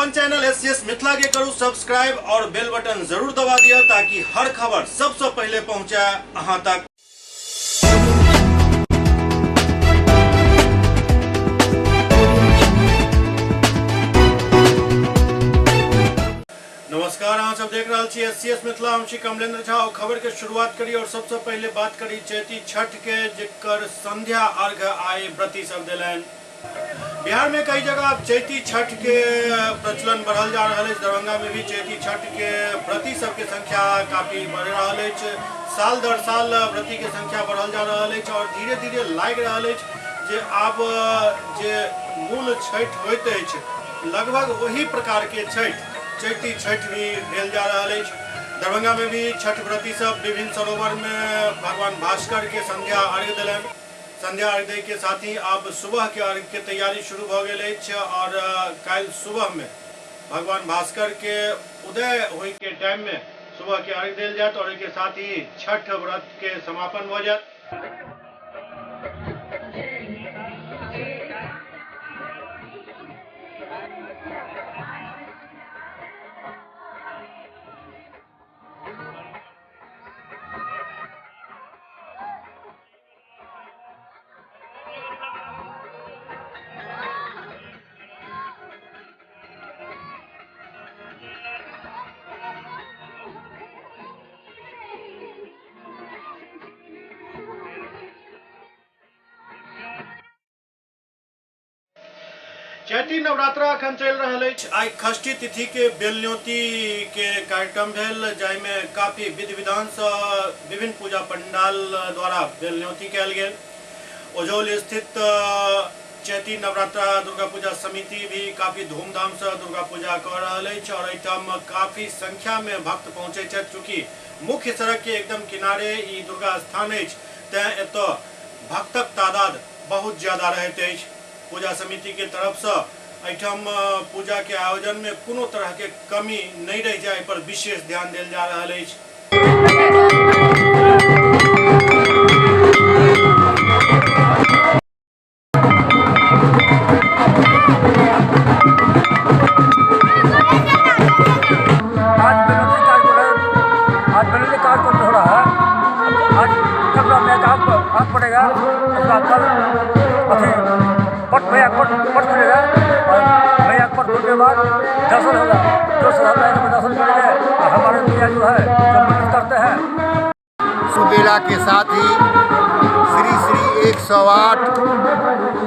अपन channel SCS Mithila के करू subscribe और बेल बटन जरूर दबा दिया ताकि हर खबर सबसे पहले पहुंचे अहां तक। नमस्कार, आप सब देख रहे हैं एससीएस मिथिला। हम श्री कमलेंद्र झा और खबर के शुरुआत करी और सबसे पहले बात करी चैती छठ के, जिकर संध्या अर्घ आए व्रती सब दिलन। बिहार में कई जगह अब चैती छठ के प्रचलन बढ़ल जा रहा है। दरभंगा में भी चैती छठ के व्रती सब के संख्या काफी बढ़ रहा है। साल दर साल व्रती के संख्या बढ़ल जा रहा है और धीरे धीरे लाग रहा है जे आब जे मूल छठ होइत अछि लगभग वही प्रकार के छठ चैती छठ भी भेल जा रहा है। दरभंगा में भी छठ व्रती सब विभिन्न सरोवर में भगवान भास्कर के संध्या अर्घ दिलन। संध्या अर्घ के साथ ही अब सुबह के अर्घ के तैयारी शुरू हो गई और कल सुबह में भगवान भास्कर के उदय होय के टाइम में सुबह के अर्घ दिल जात और इसके साथ ही छठ व्रत के समापन हो जात। चैती नवरात्रा अखन चल रहा है। आई षष्ठी तिथि के बेलन्योती के कार्यक्रम भेल, जाहिमे काफी विधि विधान से विभिन्न पूजा पंडाल द्वारा बेलन्योती कल गेल। ओझौल स्थित चैती नवरात्रा दुर्गा पूजा समिति भी काफी धूमधाम से दुर्गा पूजा कर रहा है और एहिठाम काफी संख्या में भक्त पहुंचे। चूँकि मुख्य सड़क के एकदम किनारे ई दुर्गा स्थान है, तें एतऽ भक्तक तादाद बहुत ज्यादा रहते हैं। पूजा समिति के तरफ से एहिठाम पूजा के आयोजन में कोनो तरह के कमी नहीं रह जाए पर विशेष ध्यान दिल जा रहा है। पट खुलेगा और भैया पट खुलने के बाद दर्शन होगा। जो श्रद्धा है दर्शन करेंगे और हमारे भैया जो है जो मदद करते हैं। सुबेला के साथ ही श्री श्री 108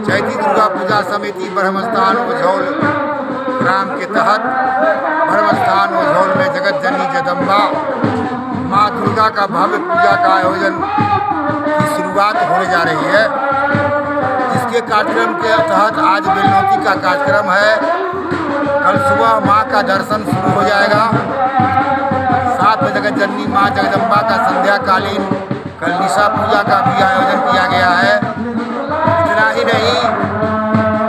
चैती दुर्गा पूजा समिति ब्रह्मस्थान ओझौल ग्राम के तहत ब्रह्मस्थान ओझौल में जगत जननी जगदम्बा माँ दुर्गा का भव्य पूजा का आयोजन की शुरुआत होने जा रही है। इसके कार्यक्रम के तहत आज बेलन्योती का कार्यक्रम है। कल सुबह माँ का दर्शन शुरू हो जाएगा। साथ में जगत जननी माँ जगदम्बा का संध्याकालीन कल निशा पूजा का भी आयोजन किया गया है। इतना ही नहीं,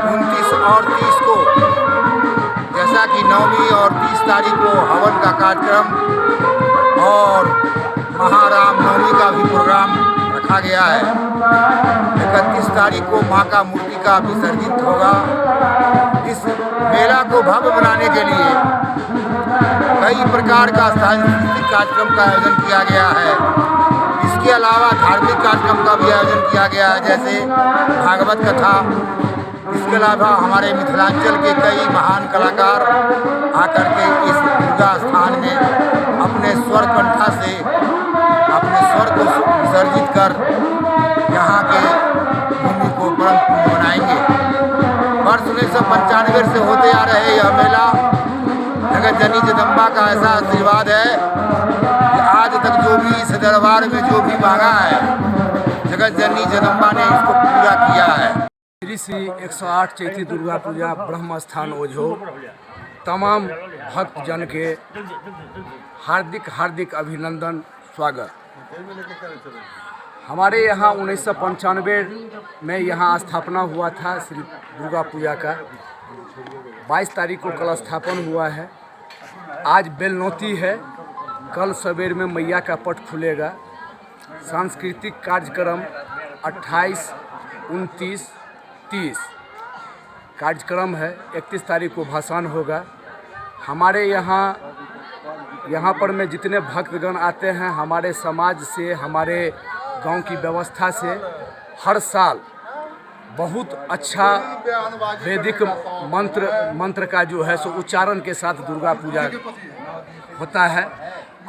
29 और 30 को जैसा कि 9वीं और 30 तारीख को हवन का कार्यक्रम और महाराम नवमी का भी प्रोग्राम रखा गया है। 31 तारीख को मां का मूर्ति का विसर्जित होगा। इस मेला को भव्य बनाने के लिए कई प्रकार का सांस्कृतिक कार्यक्रम का आयोजन किया गया है। इसके अलावा धार्मिक कार्यक्रम का भी आयोजन किया गया है, जैसे भागवत कथा। इसके अलावा हमारे मिथिलांचल के कई महान कलाकार आकर के इस दुर्गा स्थान में अपने स्वर कंठा से अपने स्वर को विसर्जित कर यहाँ के भूमि को परम पुण्य बनाएंगे। वर्ष 1995 से होते आ रहे यह मेला जगत जननी जगदम्बा का ऐसा आशीर्वाद है कि आज तक जो भी इस दरबार में जो भी मांगा है जगत जननी जगदम्बा ने इसको पूरा किया है। श्री श्री 108 चैती दुर्गा पूजा ब्रह्मस्थान ओझौल तमाम भक्त जन के हार्दिक हार्दिक अभिनंदन, स्वागत। हमारे यहाँ 1995 में यहाँ स्थापना हुआ था श्री दुर्गा पूजा का। 22 तारीख को कल स्थापन हुआ है। आज बेलन्योती है। कल सवेर में मैया का पट खुलेगा। सांस्कृतिक कार्यक्रम 28, 29, 30 कार्यक्रम है। 31 तारीख को भाषण होगा हमारे यहाँ पर में जितने भक्तगण आते हैं, हमारे समाज से, हमारे गांव की व्यवस्था से हर साल बहुत अच्छा वैदिक मंत्र का जो है सो उच्चारण के साथ दुर्गा पूजा होता है।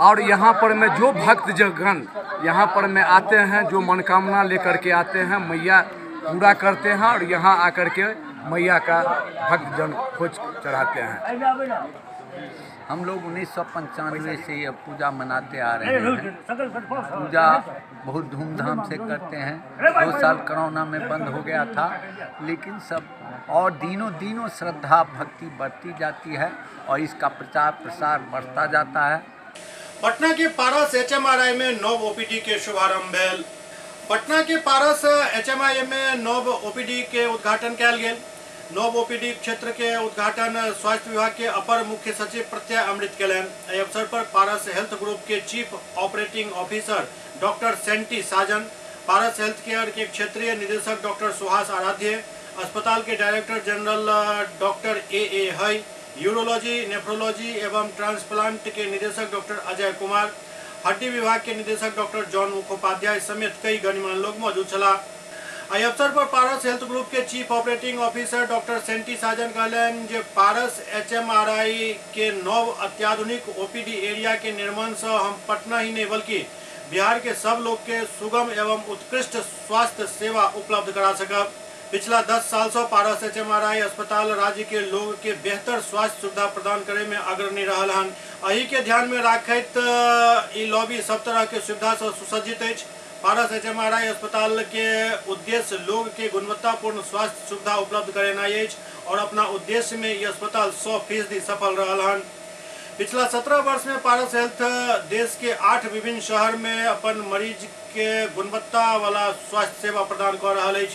और यहाँ पर में जो भक्तजन यहाँ पर में आते हैं, जो मनोकामना लेकर के आते हैं, मैया पूरा करते हैं और यहाँ आकर के मैया का भक्तजन खोज चढ़ाते हैं। हम लोग 1995 से यह पूजा मनाते आ रहे हैं। पूजा बहुत धूमधाम से करते हैं। 2 साल कोरोना में बंद हो गया था, लेकिन सब और दिनों श्रद्धा भक्ति बढ़ती जाती है और इसका प्रचार प्रसार बढ़ता जाता है। पटना के पारस HMRI में नव OPD के शुभारंभ भेल। पटना के पारस HMRI में नव OPD के उद्घाटन कयल गेल। नव OPD क्षेत्र के उद्घाटन स्वास्थ्य विभाग के अपर मुख्य सचिव प्रत्यय अमृत केलन। एहि अवसर पर पारस हेल्थ ग्रुप के chief operating officer doctor Senti Sajan, Paras health care के क्षेत्रीय निदेशक डॉक्टर सुहास आराध्य, अस्पताल के डायरेक्टर जनरल डॉक्टर AA हई, यूरोलॉजी, नेफ्रोलॉजी एवं ट्रांसप्लांट के निदेशक डॉक्टर अजय कुमार, हड्डी विभाग के निदेशक डॉक्टर जॉन मुखोपाध्याय समेत कई गणमान्य लोग मौजूद छला। एहि अवसर पर पारस हेल्थ ग्रुप के chief operating officer doctor Senti Sajan कहलन जे पारस HMRI के नव अत्याधुनिक OPD एरिया के निर्माण से हम पटना ही नहीं बल्कि बिहार के सब लोग के सुगम एवं उत्कृष्ट स्वास्थ्य सेवा उपलब्ध करा सकब। पिछला 10 साल से पारस HMRI अस्पताल राज्य के लोग के बेहतर स्वास्थ्य सुविधा प्रदान करे में अग्रणी रहल हन। एहि के ध्यान में राखैत ई लॉबी सब तरह के सुविधा से सुसज्जित अछि। पारस HMRI अस्पताल के उद्देश्य लोग के गुणवत्तापूर्ण स्वास्थ्य सुविधा उपलब्ध करेनाई अछि और अपना उद्देश्य में ये अस्पताल 100% सफल रहल हन। पिछला 17 वर्ष में पारस हेल्थ देश के 8 विभिन्न शहर में अपन मरीज के गुणवत्ता वाला स्वास्थ्य सेवा प्रदान कर रहा है।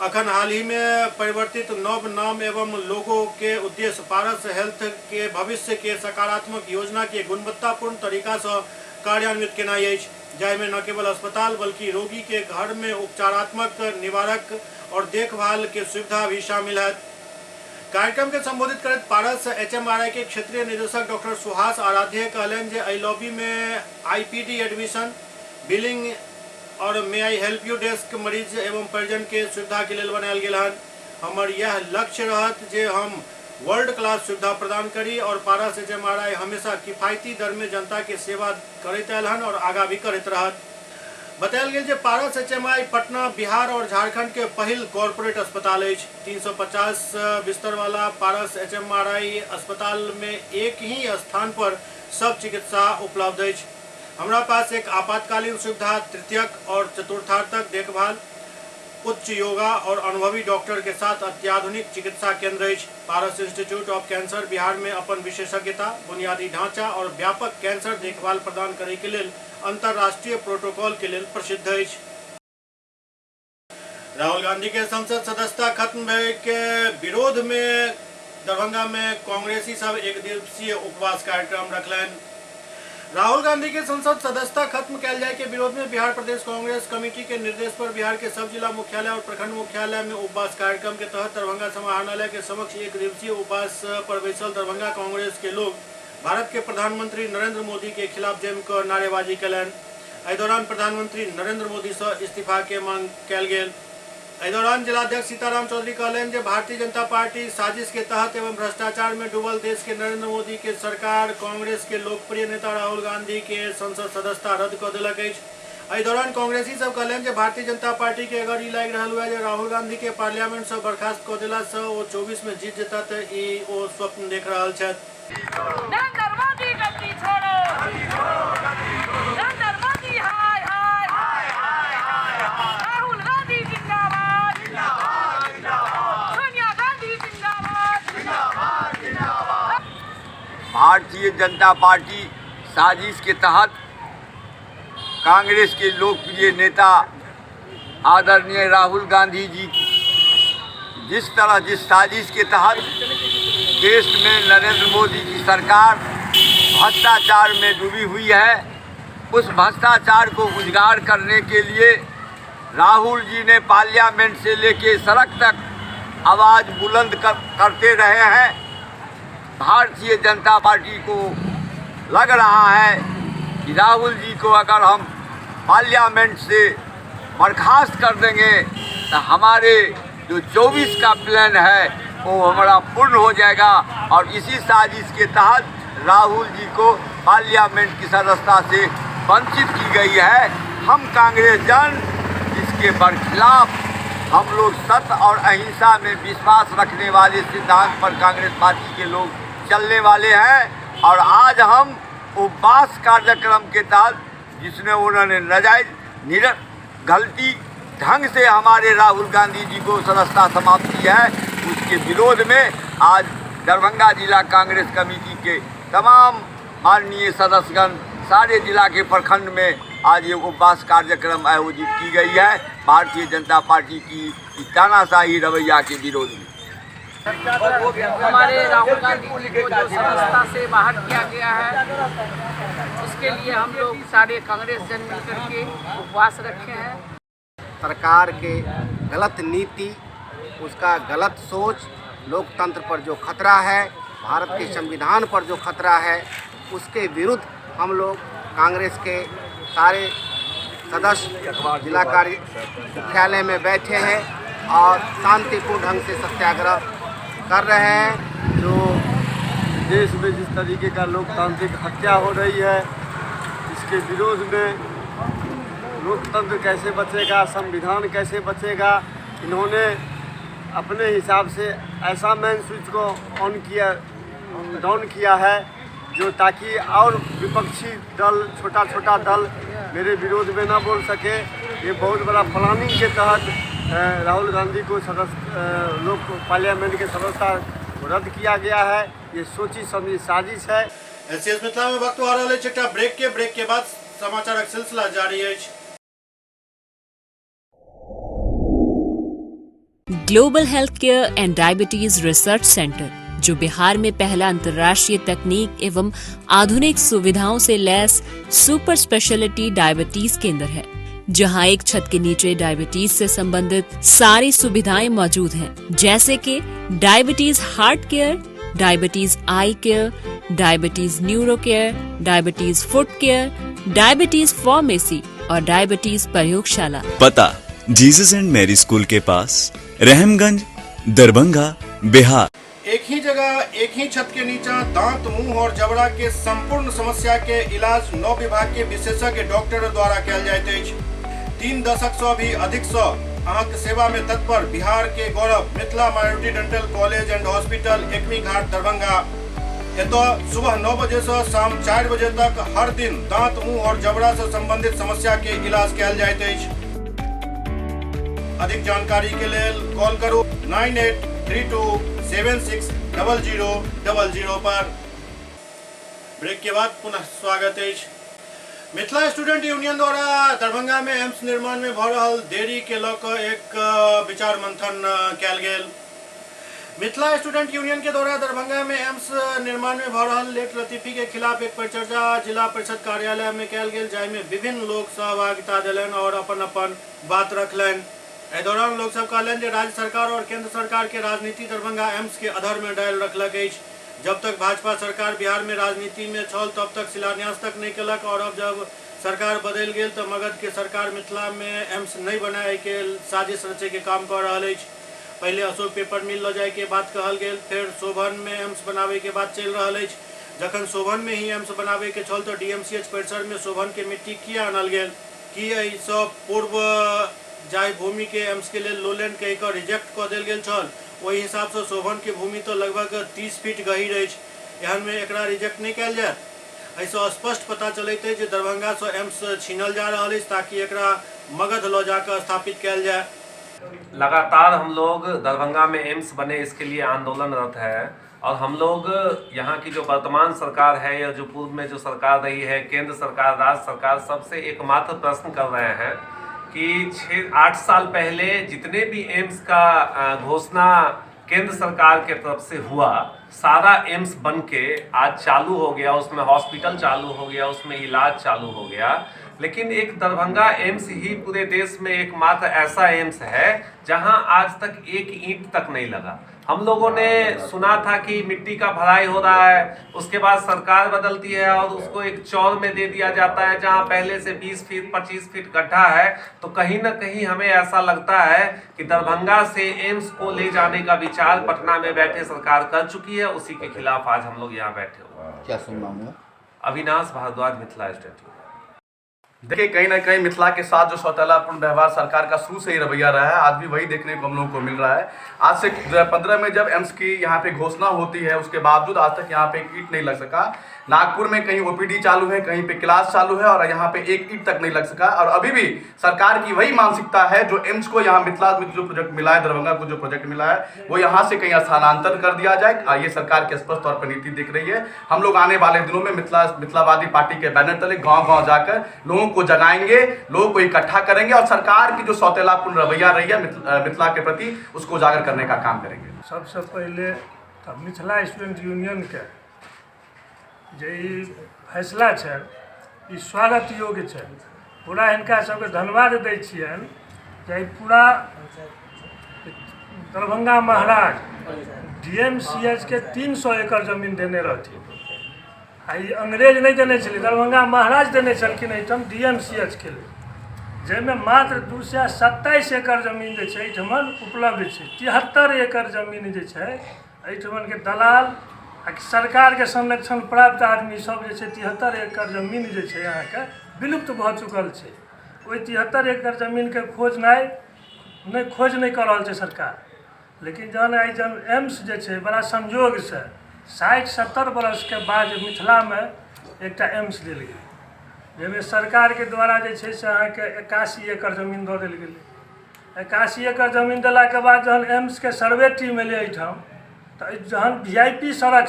अखन हाल ही में परिवर्तित नव नाम एवं लोगो के उद्देश्य पारस हेल्थ के भविष्य के सकारात्मक योजना के गुणवत्तापूर्ण तरीका से कार्यान्वित केनाई अछि, जाहिमे न केवल अस्पताल बल्कि रोगी के घर में उपचारात्मक, निवारक और देखभाल के सुविधा भी शामिल है। कार्यक्रम के संबोधित करते पारस HMRI के क्षेत्रीय निदेशक डॉक्टर सुहास आराध्य कहलन जे एहि लॉबी में IPD एडमिशन, बिलिंग और मे आई हेल्प यू डेस्क मरीज एवं परिजन के सुविधा के लिए बनायल गेल हन। हमर यह लक्ष्य रहत जे हम वर्ल्ड क्लास सुविधा प्रदान करी और पारस HMRI हमेशा किफायती दर में जनता के सेवा करते आयल हन और आगा भी करते रहत। बतायल गेल जे पारस HMRI पटना, बिहार और झारखंड के पहिल कॉर्पोरेट अस्पताल अछि। 350 बिस्तर वाला पारस HMRI अस्पताल में एक ही स्थान पर सब चिकित्सा उपलब्ध अछि। हमारा पास एक आपातकालीन सुविधा, तृतीयक और चतुर्थार्थक देखभाल, उच्च योगा और अनुभवी डॉक्टर के साथ अत्याधुनिक चिकित्सा केंद्र अछि। पारस इंस्टीट्यूट ऑफ कैंसर बिहार में अपन विशेषज्ञता, बुनियादी ढांचा और व्यापक कैंसर देखभाल प्रदान करे के लिए अंतर्राष्ट्रीय प्रोटोकॉल के लिए प्रसिद्ध अछि। राहुल गांधी के संसद सदस्यता खत्म भय के विरोध में दरभंगा में कांग्रेसी सब एक दिवसीय उपवास कार्यक्रम रखलन। राहुल गांधी के संसद सदस्यता खत्म कैल जाए के विरोध में बिहार प्रदेश कांग्रेस कमेटी के निर्देश पर बिहार के सब जिला मुख्यालय और प्रखंड मुख्यालय में उपवास कार्यक्रम के तहत दरभंगा समाहरणालय के समक्ष एक दिवसीय उपवास पर बैसल दरभंगा कांग्रेस के लोग भारत के प्रधानमंत्री नरेंद्र मोदी के खिलाफ जमकर नारेबाजी कलन। एहि दौरान प्रधानमंत्री नरेंद्र मोदी से इस्तीफा के मांग कयल गेल। एहि दौरान जिलाध्यक्ष सीताराम चौधरी कहलन जे भारतीय जनता पार्टी साजिश के तहत एवं भ्रष्टाचार में डूबल देश के नरेंद्र मोदी के सरकार कांग्रेस के लोकप्रिय नेता राहुल गांधी के संसद सदस्यता रद्द कर देलक अछि। एहि दौरान कांग्रेसी सब कहलन जे भारतीय जनता पार्टी के अगर ई लागि रहल हुए जे राहुल गांधी के पार्लियामेंट से बर्खास्त कर देला से ओ 24 में जीत जेता त ई ओ स्वप्न देख रहल छथि। नरेंद्र मोदी गद्दी छोड़ो, नरेंद्र मोदी हाय हाय हाय हाय, राहुल गांधी जिंदाबाद जिंदाबाद जिंदाबाद, सोनिया गांधी जिंदाबाद जिंदाबाद जिंदाबाद। भारतीय जनता पार्टी साजिश के तहत कांग्रेस के लोकप्रिय नेता आदरणीय राहुल गांधी जी जिस साजिश के तहत देश में नरेंद्र मोदी की सरकार भ्रष्टाचार में डूबी हुई है, उस भ्रष्टाचार को उजागर करने के लिए राहुल जी ने पार्लियामेंट से लेके सड़क तक आवाज़ बुलंद करते रहे हैं। भारतीय जनता पार्टी को लग रहा है कि राहुल जी को अगर हम पार्लियामेंट से बर्खास्त कर देंगे तो हमारे जो 24 का प्लान है वो हमारा पूर्ण हो जाएगा। और इसी साजिश के तहत राहुल जी को पार्लियामेंट की सदस्यता से वंचित की गई है। हम कांग्रेस जन इसके बरखिलाफ, हम लोग सत्य और अहिंसा में विश्वास रखने वाले सिद्धांत पर कांग्रेस पार्टी के लोग चलने वाले हैं। और आज हम उपवास कार्यक्रम के तहत जिसने उन्होंने नाजायज गलती ढंग से हमारे राहुल गांधी जी को सदस्यता समाप्त की है, उसके विरोध में आज दरभंगा जिला कांग्रेस कमेटी के तमाम माननीय सदस्यगण सारे जिला के प्रखंड में आज ये उपवास कार्यक्रम आयोजित की गई है भारतीय जनता पार्टी की तानाशाही रवैया के विरोध में। हमारे राहुल गांधी जी को जो सदस्यता से बाहर किया गया है, उसके लिए हम लोग सारे कांग्रेस जन मिलकर के उपवास रखे हैं। सरकार के गलत नीति, उसका गलत सोच, लोकतंत्र पर जो खतरा है, भारत के संविधान पर जो खतरा है, उसके विरुद्ध हम लोग कांग्रेस के सारे सदस्य जिला कार्य मुख्यालय में बैठे हैं और शांतिपूर्ण ढंग से सत्याग्रह कर रहे हैं। जो देश में जिस तरीके का लोकतांत्रिक हत्या हो रही है, इसके विरोध में लोकतंत्र कैसे बचेगा, संविधान कैसे बचेगा, इन्होंने अपने हिसाब से ऐसा मेन स्विच को डाउन किया है जो ताकि और विपक्षी दल, छोटा छोटा दल मेरे विरोध में ना बोल सके। ये बहुत बड़ा प्लानिंग के तहत राहुल गांधी को लोक पार्लियामेंट के सदस्यता रद्द किया गया है। ये सोची समझी साजिश है। एससीएस मिथिला में वक्त आ रहा है छोटा ब्रेक के बाद समाचार सिलसिला जारी है। Global health care and diabetes research centre, जो बिहार में पहला अंतर्राष्ट्रीय तकनीक एवं आधुनिक सुविधाओं से लैस सुपर स्पेशलिटी डायबिटीज केंद्र है, जहां एक छत के नीचे डायबिटीज से संबंधित सारी सुविधाएं मौजूद हैं, जैसे कि diabetes heart care, diabetes eye care, diabetes neuro care, diabetes foot care, diabetes pharmacy और डायबिटीज प्रयोगशाला। पता जीसस एंड मैरी स्कूल के पास, रहमगंज, दरभंगा, बिहार। एक ही जगह, एक ही छत के नीचे दांत, मुंह और जबड़ा के संपूर्ण समस्या के इलाज 9 विभाग के विशेषज्ञ डॉक्टर द्वारा कयल जाइत अछि। 3 दशक से भी अधिक से अहाँक सेवा में तत्पर बिहार के गौरव Mithila minority dental college and hospital, Ekmi Ghat, Darbhanga. एतो सुबह 9 बजे से शाम 4 बजे तक हर दिन दांत, मुंह और जबड़ा से संबंधित समस्या के इलाज कयल जाइत अछि। अधिक जानकारी के लिए कॉल करू 9832760000 पर। ब्रेक के बाद पुनः स्वागत है। मिथिला स्टूडेंट यूनियन द्वारा दरभंगा में एम्स निर्माण में भ रहल देरी के लऽ कऽ एक विचार मंथन कयल गेल। मिथिला स्टूडेंट यूनियन के द्वारा दरभंगा में एम्स निर्माण में भ रहल लेट लतीफी के खिलाफ एक परिचर्चा जिला परिषद कार्यालय में कयल गेल, जाहिमे विभिन्न लोग सहभागिता देलनि और अपन अपन बात रखलनि। एहि दौरान लोग सब कहलनि जे राज्य सरकार और केंद्र सरकार के राजनीति दरभंगा एम्स के अधर में डालि रखलक अछि। जब तक भाजपा सरकार बिहार में राजनीति में छल तब तक शिलान्यास तक नहीं केलक, और अब जब सरकार बदल गेल तो मगध के सरकार मिथिला में एम्स नहीं बनाए के साजिश रचे के काम कर रहा है। पहले अशोक पेपर मिल ल जाए के बात कहल गेल, फिर शोभन में एम्स बनावे के बात चल रहा है। जखन शोभन में ही एम्स बनावे के छल तो डीएमसीएच परिसर में शोभन के मिट्टी किया आनल गेल? कि एहि सब पूर्व जाहि भूमि के एम्स के लिए लोलैंड कहि कऽ रिजेक्ट कऽ देल गेल छल, ओहि हिसाब से शोभन के भूमि तो लगभग 30 फीट गहीर अछि। एहन में एकरा रिजेक्ट नहीं कयल जायत। एहिसँ स्पष्ट पता चलैत अछि जे दरभंगा से एम्स छीनल जा रहल अछि ताकि एकरा मगध लऽ जाकर स्थापित कयल जाय। लगातार हम लोग दरभंगा में एम्स बने इसके लिए आंदोलनरत है, और हम लोग यहाँ की जो वर्तमान सरकार है या जो पूर्व में जो सरकार रही है, केंद्र सरकार, राज्य सरकार, सबसे एकमात्र प्रश्न कर रहे हैं कि 6-8 साल पहले जितने भी एम्स का घोषणा केंद्र सरकार के तरफ से हुआ, सारा एम्स बन के आज चालू हो गया, उसमें हॉस्पिटल चालू हो गया, उसमें इलाज चालू हो गया, लेकिन एक दरभंगा एम्स ही पूरे देश में एकमात्र ऐसा एम्स है जहां आज तक एक ईंट तक नहीं लगा। हम लोगों ने सुना था कि मिट्टी का भराई हो रहा है, उसके बाद सरकार बदलती है और उसको एक चौर में दे दिया जाता है जहां पहले से 20 फीट 25 फीट गड्ढा है। तो कहीं ना कहीं हमें ऐसा लगता है कि दरभंगा से एम्स को ले जाने का विचार पटना में बैठे सरकार कर चुकी है, उसी के खिलाफ आज हम लोग यहाँ बैठे हुए। क्या सुनना हुआ? अविनाश भारद्वाज, मिथिला स्टेट। देखिए, कहीं ना कहीं मिथिला के साथ जो सौतेलापूर्ण व्यवहार सरकार का शुरू से ही रवैया रहा है, आज भी वही देखने को हम लोगों को मिल रहा है। आज से 2015 में जब एम्स की यहाँ पे घोषणा होती है, उसके बावजूद आज तक यहाँ पे एक ईंट नहीं लग सका। नागपुर में कहीं ओपीडी चालू है, कहीं पे क्लास चालू है और यहाँ पे एक ईंट तक नहीं लग सका। और अभी भी सरकार की वही मानसिकता है, जो एम्स को यहाँ मिथिला में जो प्रोजेक्ट मिला है, दरभंगा को जो प्रोजेक्ट मिला है, वो यहाँ से कहीं स्थानांतरण कर दिया जाए। ये सरकार की स्पष्ट तौर पर नीति दिख रही है। हम लोग आने वाले दिनों में मिथिलावादी पार्टी के बैनर तले गाँव-गाँव जाकर लोगों को जगाएंगे, लोगों को इकट्ठा करेंगे और सरकार की जो सौतेलापूर्ण रवैया रही है मिथिला के प्रति, उसको उजागर करने का काम करेंगे। सबसे पहले तो मिथिला स्टूडेंट यूनियन के जे फैसला है, ई स्वागत योग्य है। पूरा इनका सबके धन्यवाद दै छियनि जे पूरा दरभंगा महाराज DMCH के 300 एकड़ जमीन देने रहथिन। आई अंग्रेज नहीं देने छलै, दरभंगा महाराज देने छलखिन एहिठाम DMCH के लिए, जाहिमे मात्र 227 एकड़ जमीन जे छै एहिठमन उपलब्ध छै। 73 एकड़ जमीन जे छै एहिठमन के दलाल आ सरकार के संरक्षण प्राप्त आदमी सब जे छै 73 एकड़ जमीन जे छै अहाँके विलुप्त भऽ चुकल छै। ओहि 73 एकड़ जमीन के खोज नहीं कर रहल छै सरकार। लेकिन जहन एम्स जे छै बड़ा संयोग से 60-70 बरस के बाद मिथिला में एकटा एम्स देल गेल, जाहिमे सरकार के द्वारा जे छै से अहाँके 81 एकड़ जमीन दऽ देल गेलै। 81 एकड़ जमीन देला के बाद जहन एम्स के सर्वे टीम एलै एहिठाम, तो जहन VIP सड़क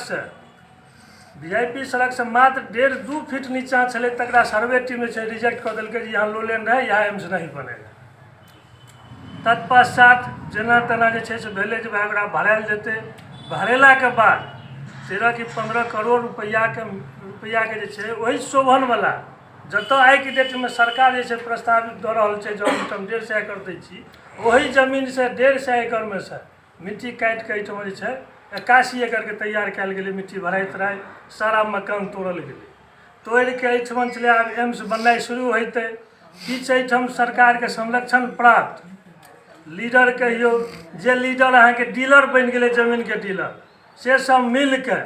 से मात्र 1.5-2 फीट नीचा छलै, तकरा सर्वे टीम जे छै रिजेक्ट कऽ देलकै जे यहाँ लो लैंड है, यहाँ एम्स नहीं बनेगा। तत्पश्चात जेना तेना जे छै से भेलै जे भाई ओकरा भरायल जेतै। भरेला के बाद 13 कि 15 करोड़ रुपया के जे छै वही शोभनवला जतऽ आइ के डेट में सरकार जे छै प्रस्तावित दऽ रहल छै, जो हम 150 एकड़ दै छी, वही जमीन से 150 एकड़ में से मिट्टी काटि के एहिठाम जे छै 81 एकड़ के तैयार कयल गेलै। मिट्टी भराई तराई सारा मकान तोड़ल गेलै। तोड़ि के एहिठाम छलै आब एम्स बननाइ शुरू होइतै। किछु एहिठाम सरकार के संरक्षण प्राप्त लीडर कहियो, जे लीडर अहाँके डीलर बनि गेलै, जमीन के डीलर, से सब मिल के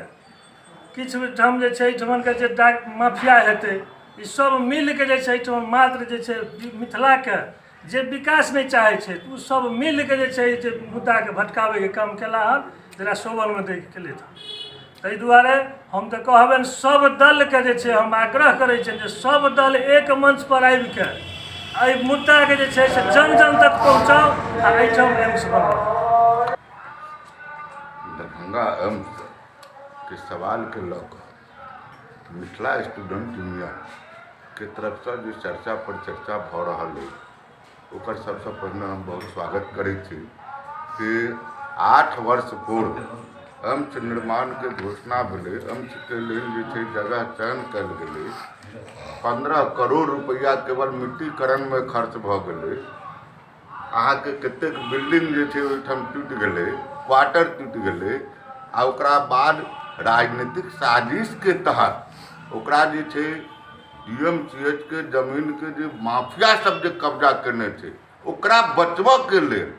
किछु ठाम जे छै एहिठाम के जे माफिया हेतै, ई सब मिल के जे छै एहिठाम मात्र जे छै मिथिला के जे विकास नहीं चाहे छै, तो सब मिल के जे छै जे मुद्दा के भटकावे के काम केला हन, जरा शोभन में देख के लेता। ताहि दुआरे हम तो कहबनि सब दल के जे छै हम आग्रह करै छियनि जे सब दल एक मंच पर आबि के एहि मुद्दा के जे छै से जन जन तक पहुँचाओ आ एहिठाम एम्स बनाओ। दरभंगा एम्स के सवाल के लऽ मिथिला स्टूडेंट यूनियन के तरफ से जो चर्चा पर चर्चा भऽ रहल है, ओकर सबसे पहले हम बहुत स्वागत करै छी कि 8 वर्ष पूर्व एम्स निर्माण के घोषणा भेलै। एम्स के लेल जे छै जगह चयन कयल गेलै। 15 करोड़ रुपया केवल मिट्टीकरण में खर्च भऽ गेलै। अहाँके कतेक बिल्डिंग जे छै ओहिठाम टूटि गेलै, क्वार्टर टूटि गेलै आ ओकरा बाद राजनीतिक साजिश के तहत ओकरा जे छै DMCH के जमीन के जे माफिया सब जे कब्जा करने थे, ओकरा बचबऽ के लेल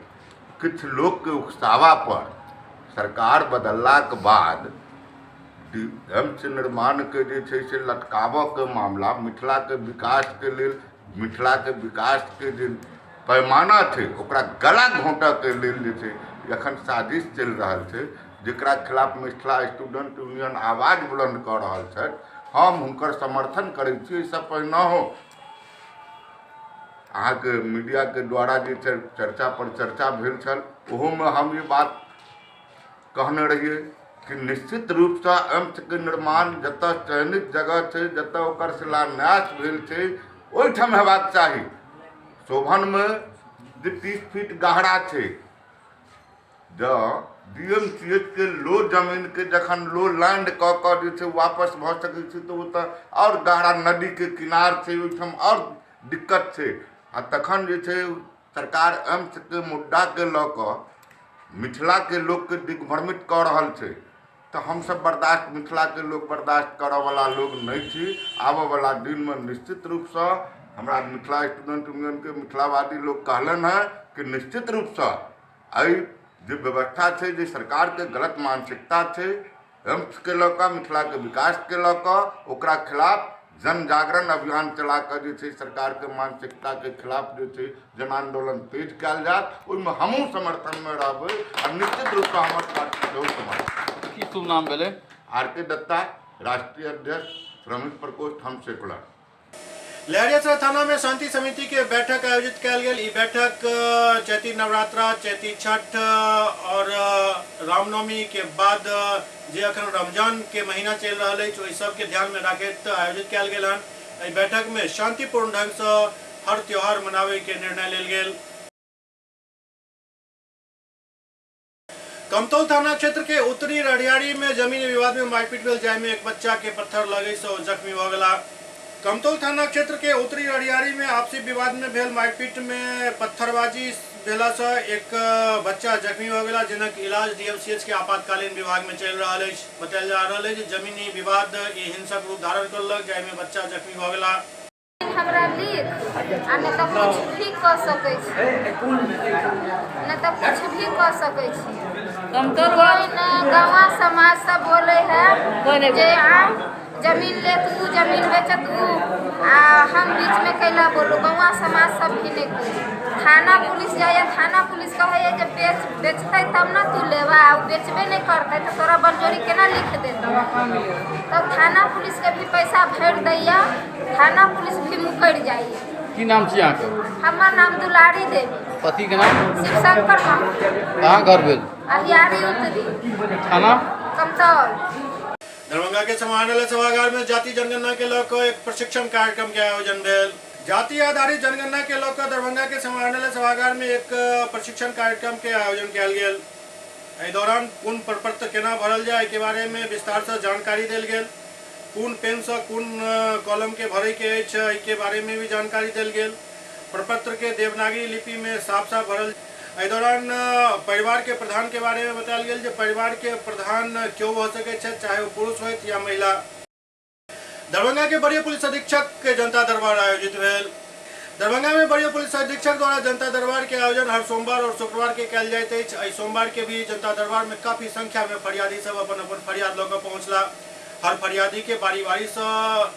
किछु लोग के उकसावा पर सरकार बदलला के बाद एम्स निर्माण के जे छै से लटकावऽ के मामला, मिथिला के विकास के लेल, मिथिला के विकास के जे पैमाना थे ओकरा गला घोंटऽ के लेल जे छै एखन साजिश चलि रहल छै, जेकरा खिलाफ मिथिला स्टूडेंट यूनियन आवाज बुलंद कऽ रहल छथि। हम हुनकर समर्थन करै छी। इससे पहिने हो अहाँके मीडिया के द्वारा जे चर्चा पर चर्चा भेल छल, ओहोमे हम ये बात कहने रहिए कि निश्चित रूप से एम्स के निर्माण जतऽ चयनित जगह छै, जतऽ ओकर शिलान्यास भेल छै, ओहिठाम हेबाक चाही। शोभन में जे 30 फीट गहरा छै, DMCH के लो जमीन के जखन लो लैंड कऽ वापस भऽ सकै छै तऽ ओ तऽ और गहरा नदी के किनार छै, ओहिठाम और दिक्कत छै। आ तखन जे छै सरकार एम्स के मुद्दा के लऽ कऽ मिथिला के लोग के दिग्भ्रमित कऽ रहल छै, तो हम सब बर्दाश्त मिथिला के लोग बर्दाश्त करऽ वाला लोग नहीं छी। आबऽ वाला दिन में निश्चित रूप से हमरा मिथिला स्टूडेंट यूनियन के मिथिलावादी लोग कहलन है कि निश्चित रूप से आई जो व्यवस्था है, जो सरकार के गलत मानसिकता है एम्स के लऽ कऽ मिथिला के विकास के लऽ कऽ ओकरा खिलाफ जन जागरण अभियान चला कर जो है सरकार के मानसिकता के खिलाफ जो है जन आंदोलन तेज कल जाए, ओहिमे हमहूँ समर्थन में रहबै और निश्चित रूप से हमारे पार्टी सेहो समर्थन। की शुभ नाम भेलै? RK दत्ता, राष्ट्रीय अध्यक्ष श्रमिक प्रकोष्ठ हम सेकुलर। लहरियासराय थाना में शांति समिति के बैठक आयोजित कल गई। ई बैठक चैती नवरात्रा, चैती छठ और रामनवमी के बाद जे अखन रमजान के महीना चल रहा है ओहि सब के ध्यान में राखैत आयोजित कल गेल हन। एहि बैठक में शांतिपूर्ण ढंग से हर त्योहार मनावे के निर्णय लेल गेल। कमतौल थाना क्षेत्र के उत्तरी रडियारी में जमीनी विवाद में मारपीट भेल, जाहिमे एक बच्चा के पत्थर लगै से जख्मी भ गेला। कमतौल थाना क्षेत्र के उत्तरी रडियारी में आपसी विवाद में भेल मारपीट में पत्थरबाजी भेला से एक बच्चा जख्मी हो गया, जिनक इलाज DMCH के आपातकालीन विभाग में चल रहा है। बताया जा रहा है कि जमीनी विवाद ये हिंसक रूप धारण करलक, जाहिमे बच्चा जख्मी हो गया। हमरा लिख आ नहीं तो कुछ भी कर सकै छी, नहीं तो कुछ भी कर सकै छी। कोई न गाँव समाज सब बोले है जे जमीन ले तू, जमीन बेच तू, हम बीच में कैला बोलो। गाँव समाज सब भी नहीं, थाना पुलिस जाए, थाना पुलिस कहे जे बेचते तब ना तू लेवा, बेचबे नहीं करते तो तोरा बंजोरी केना लिख देता। तब थाना पुलिस के भी पैसा भेज दैया, थाना पुलिस भी मुकर जाइए। की नाम छी अहाँके? हमर नाम दुलारी देवी। पति के नाम? शिवशंकर मामू। कहाँ घर भेल? अहियारी उत्तरी थाना कमतौल। दरभंगा के समाहरणालय सभागार में जाति जनगणना के लऽ एक प्रशिक्षण कार्यक्रम के आयोजन भेल। जाति आधारित जनगणना के लऽ दरभंगा के समाहरणालय सभागार में एक प्रशिक्षण कार्यक्रम के आयोजन कयल गेल। एहि दौरान कोन प्रपत्र केना भरल जाय के बारे में विस्तार से जानकारी देल गेल। कोन पेन से कोन कॉलम के भरे के अछि के बारे में भी जानकारी देल गेल। प्रपत्र के देवनागरी लिपि में साफ साफ भरल। एहि दौरान परिवार के प्रधान के बारे में बतायल गेल जे परिवार के प्रधान क्यों हो सके छै, चाहे वो पुरुष हो या महिला। दरभंगा के वरीय पुलिस अधीक्षक के जनता दरबार आयोजित भेल। दरभंगा में वरीय पुलिस अधीक्षक द्वारा जनता दरबार के आयोजन हर सोमवार और शुक्रवार के कयल जाइत अछि। एहि सोमवार के भी जनता दरबार में काफी संख्या में फरियादी सब अपन अपन फरियाद लऽ कऽ पहुँचला। हर फरियादी के बारी बारी से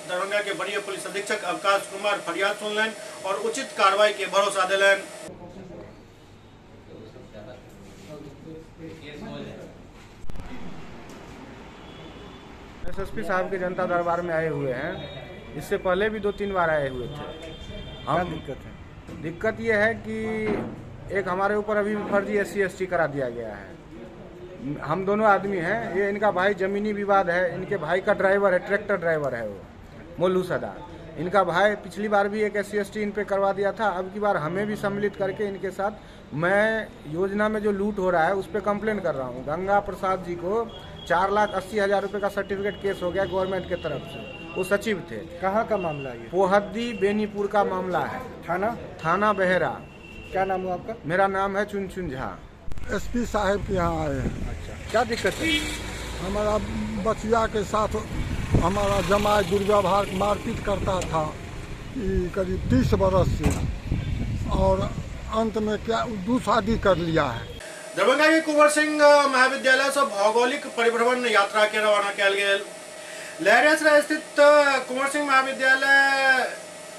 दरभंगा के वरीय पुलिस अधीक्षक अवकाश कुमार फरियाद सुनलनि और उचित कार्रवाई के भरोसा दिलनि। SSP साहब के जनता दरबार में आए हुए हैं, इससे पहले भी 2-3 बार आए हुए थे। हम दिक्कत ये है कि एक हमारे ऊपर अभी फर्जी SC/ST करा दिया गया है। हम दोनों आदमी हैं, ये इनका भाई जमीनी विवाद है, इनके भाई का ड्राइवर है, ट्रैक्टर ड्राइवर है वो मोलू सदार। इनका भाई पिछली बार भी एक SC/ST इन पे करवा दिया था। अब की बार हमें भी सम्मिलित करके इनके साथ मैं योजना में जो लूट हो रहा है उस पर कंप्लेन कर रहा हूँ। गंगा प्रसाद जी को 4,80,000 रुपये का सर्टिफिकेट केस हो गया गवर्नमेंट के तरफ से। वो सचिव थे। कहाँ का मामला है? पोहद्दी बेनीपुर का मामला है। थाना बहेरा। क्या नाम है आपका? मेरा नाम है चुनचुन झा। SP साहब के यहाँ आए हैं। अच्छा, क्या दिक्कत है? हमारा बचिया के साथ हमारा जमाई दुर्व्यवहार मारपीट करता था करीब 30 बरस से, और अंत में क्या 2 शादी कर लिया है। दरभंगा के कुंवर सिंह महाविद्यालय से भौगोलिक परिभ्रमण यात्रा के रवाना कयल गेल। लहरियासराय स्थित कुंवर सिंह महाविद्यालय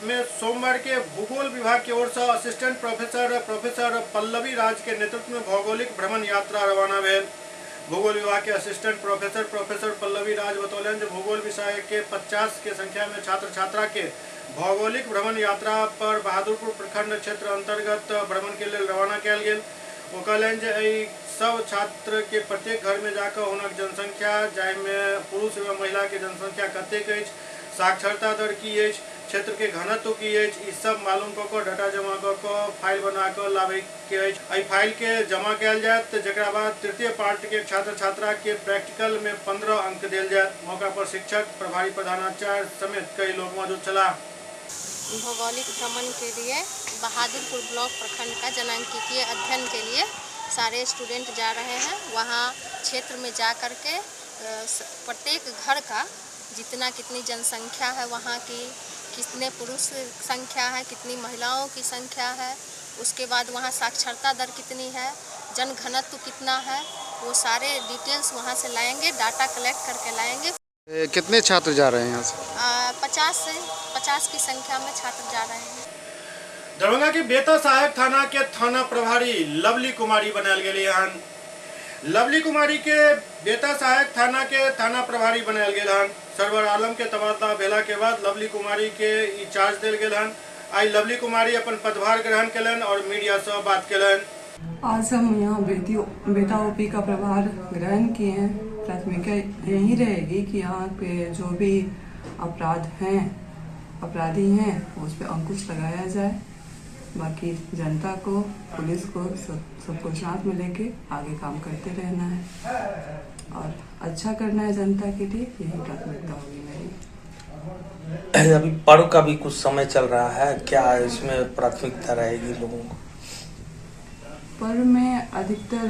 में सोमवार के भूगोल विभाग की ओर से असिस्टेंट प्रोफेसर पल्लवी राज के नेतृत्व में भौगोलिक भ्रमण यात्रा रवाना भेल। भूगोल विभाग के असिस्टेंट प्रोफेसर पल्लवी राज बतौलन जे भूगोल विषय के 50 के संख्या में छात्र छात्रा के भौगोलिक भ्रमण यात्रा पर बहादुरपुर प्रखंड क्षेत्र अंतर्गत भ्रमण के लिए रवाना कयल गेल। वो कहलन जे एहि सब छात्र के प्रत्येक घर में जाकर हुनक जनसंख्या, जाहिमे पुरुष एवं महिला के जनसंख्या कतेक अछि, साक्षरता दर की अछि, क्षेत्र के घनत्व की ई सब मालूम क डाटा जमा क फाइल बना क लावे के आई फाइल के जमा कल जाए तो जरा बाद तृतीय पार्ट के छात्र छात्रा के प्रैक्टिकल में 15 अंक दिल जाए। मौका पर शिक्षक, प्रभारी प्रधानाचार्य समेत कई लोग मौजूद चला। भौगोलिक भ्रमण के लिए बहादुरपुर ब्लॉक प्रखंड का जनांकिकीय अध्ययन के लिए सारे स्टूडेंट जा रहे हैं। वहाँ क्षेत्र में जा कर के प्रत्येक घर का कितनी जनसंख्या है, वहाँ की कितने पुरुष संख्या है, कितनी महिलाओं की संख्या है, उसके बाद वहाँ साक्षरता दर कितनी है, जनघनत्व कितना है, वो सारे डिटेल्स वहाँ से लाएंगे, डाटा कलेक्ट करके लाएंगे। कितने छात्र जा रहे हैं यहाँ से? 50 की संख्या में छात्र जा रहे हैं। दरभंगा के बेता सहायक थाना के थाना प्रभारी लवली कुमारी बनाल गेली हन। लवली कुमारी के बेता सहायक थाना के थाना प्रभारी बनाल गेल हन। सरवर आलम के तबादला भेला के बाद लवली कुमारी के ई चार्ज दिल गेल हन। आई लवली कुमारी अपन पदभार ग्रहण कलन और मीडिया से बात कलन। आज हम यहाँ बेटा ओपी का प्रभार ग्रहण किए हैं। प्राथमिकता यही रहेगी कि यहाँ पे जो भी अपराधी हैं उस पर अंकुश लगाया जाए। बाकी जनता को, पुलिस को, सबको साथ में लेके आगे काम करते रहना है और अच्छा करना है जनता के लिए, यही प्राथमिकता होगी मेरी। अभी पर्व का भी कुछ समय चल रहा है, क्या इसमें प्राथमिकता रहेगी लोगों को? पर्व में अधिकतर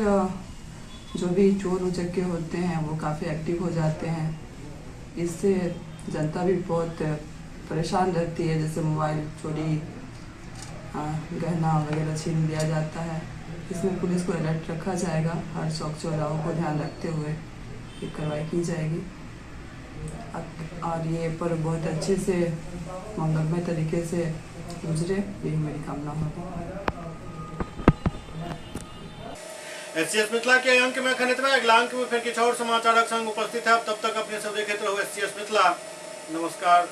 जो भी चोर उचक्के होते हैं वो काफ़ी एक्टिव हो जाते हैं। इससे जनता भी बहुत परेशान रहती है, जैसे मोबाइल चोरी, गहना वगैरह छीन लिया जाता है। इसमें पुलिस को अलर्ट रखा जाएगा। हर चौक चौराहों को ध्यान रखते हुए ये कार्रवाई की जाएगी और ये पर्व बहुत अच्छे से मंगलमय तरीके से गुजरे, यही मेरी कामना होगी। एससीएस मिथिला के अंक में खनित में अगला अंक में फिर किछ और समाचारक संग उपस्थित है। तब तक अपने सब देखते रहो एससीएस मिथिला। नमस्कार।